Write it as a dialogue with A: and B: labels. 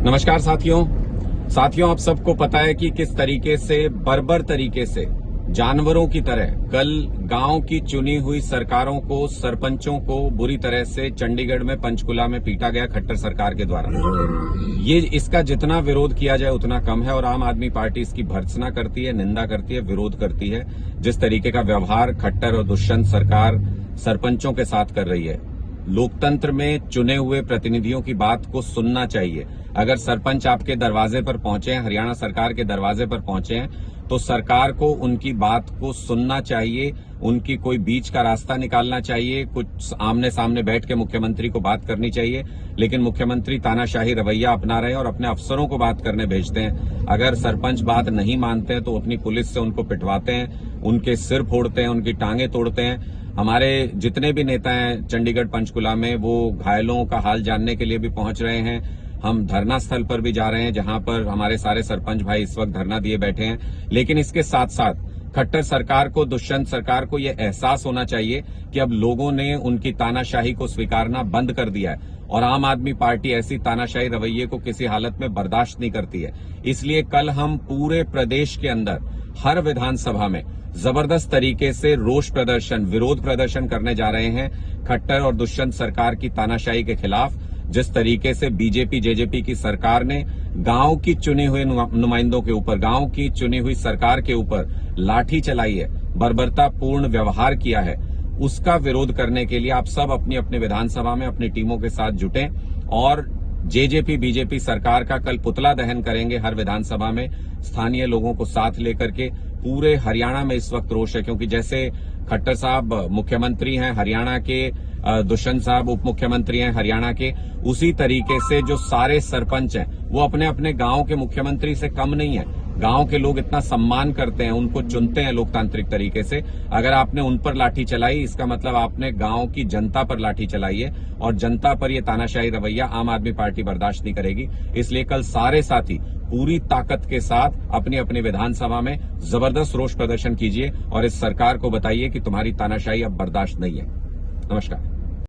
A: नमस्कार साथियों, आप सबको पता है कि किस तरीके से बर्बर तरीके से जानवरों की तरह कल गांव की चुनी हुई सरकारों को, सरपंचों को बुरी तरह से चंडीगढ़ में पंचकुला में पीटा गया खट्टर सरकार के द्वारा। ये इसका जितना विरोध किया जाए उतना कम है और आम आदमी पार्टी इसकी भर्त्सना करती है, निंदा करती है, विरोध करती है। जिस तरीके का व्यवहार खट्टर और दुष्यंत सरकार सरपंचों के साथ कर रही है, लोकतंत्र में चुने हुए प्रतिनिधियों की बात को सुनना चाहिए। अगर सरपंच आपके दरवाजे पर पहुंचे हैं, हरियाणा सरकार के दरवाजे पर पहुंचे हैं, तो सरकार को उनकी बात को सुनना चाहिए, उनकी कोई बीच का रास्ता निकालना चाहिए, कुछ आमने सामने बैठ के मुख्यमंत्री को बात करनी चाहिए। लेकिन मुख्यमंत्री तानाशाही रवैया अपना रहे हैं और अपने अफसरों को बात करने भेजते हैं। अगर सरपंच बात नहीं मानते हैं तो अपनी पुलिस से उनको पिटवाते हैं, उनके सिर फोड़ते हैं, उनकी टांगे तोड़ते हैं। हमारे जितने भी नेता हैं चंडीगढ़ पंचकुला में, वो घायलों का हाल जानने के लिए भी पहुंच रहे हैं। हम धरना स्थल पर भी जा रहे हैं जहां पर हमारे सारे सरपंच भाई इस वक्त धरना दिए बैठे हैं। लेकिन इसके साथ साथ खट्टर सरकार को, दुष्यंत सरकार को यह एहसास होना चाहिए कि अब लोगों ने उनकी तानाशाही को स्वीकारना बंद कर दिया है और आम आदमी पार्टी ऐसी तानाशाही रवैये को किसी हालत में बर्दाश्त नहीं करती है। इसलिए कल हम पूरे प्रदेश के अंदर हर विधानसभा में जबरदस्त तरीके से रोष प्रदर्शन, विरोध प्रदर्शन करने जा रहे हैं खट्टर और दुष्यंत सरकार की तानाशाही के खिलाफ। जिस तरीके से बीजेपी जेजेपी की सरकार ने गांव की चुने हुए नुमाइंदों के ऊपर, गांव की चुनी हुई सरकार के ऊपर लाठी चलाई है, बर्बरतापूर्ण व्यवहार किया है, उसका विरोध करने के लिए आप सब अपनी अपनी विधानसभा में अपनी टीमों के साथ जुटें और जेजेपी बीजेपी सरकार का कल पुतला दहन करेंगे हर विधानसभा में, स्थानीय लोगों को साथ लेकर के। पूरे हरियाणा में इस वक्त रोष है, क्योंकि जैसे खट्टर साहब मुख्यमंत्री हैं हरियाणा के, दुष्यंत साहब उप मुख्यमंत्री हैं हरियाणा के, उसी तरीके से जो सारे सरपंच हैं वो अपने अपने गांव के मुख्यमंत्री से कम नहीं है। गांव के लोग इतना सम्मान करते हैं, उनको चुनते हैं लोकतांत्रिक तरीके से। अगर आपने उन पर लाठी चलाई, इसका मतलब आपने गांव की जनता पर लाठी चलाई है और जनता पर यह तानाशाही रवैया आम आदमी पार्टी बर्दाश्त नहीं करेगी। इसलिए कल सारे साथी पूरी ताकत के साथ अपनी अपनी विधानसभा में जबरदस्त रोष प्रदर्शन कीजिए और इस सरकार को बताइए कि तुम्हारी तानाशाही अब बर्दाश्त नहीं है। नमस्कार।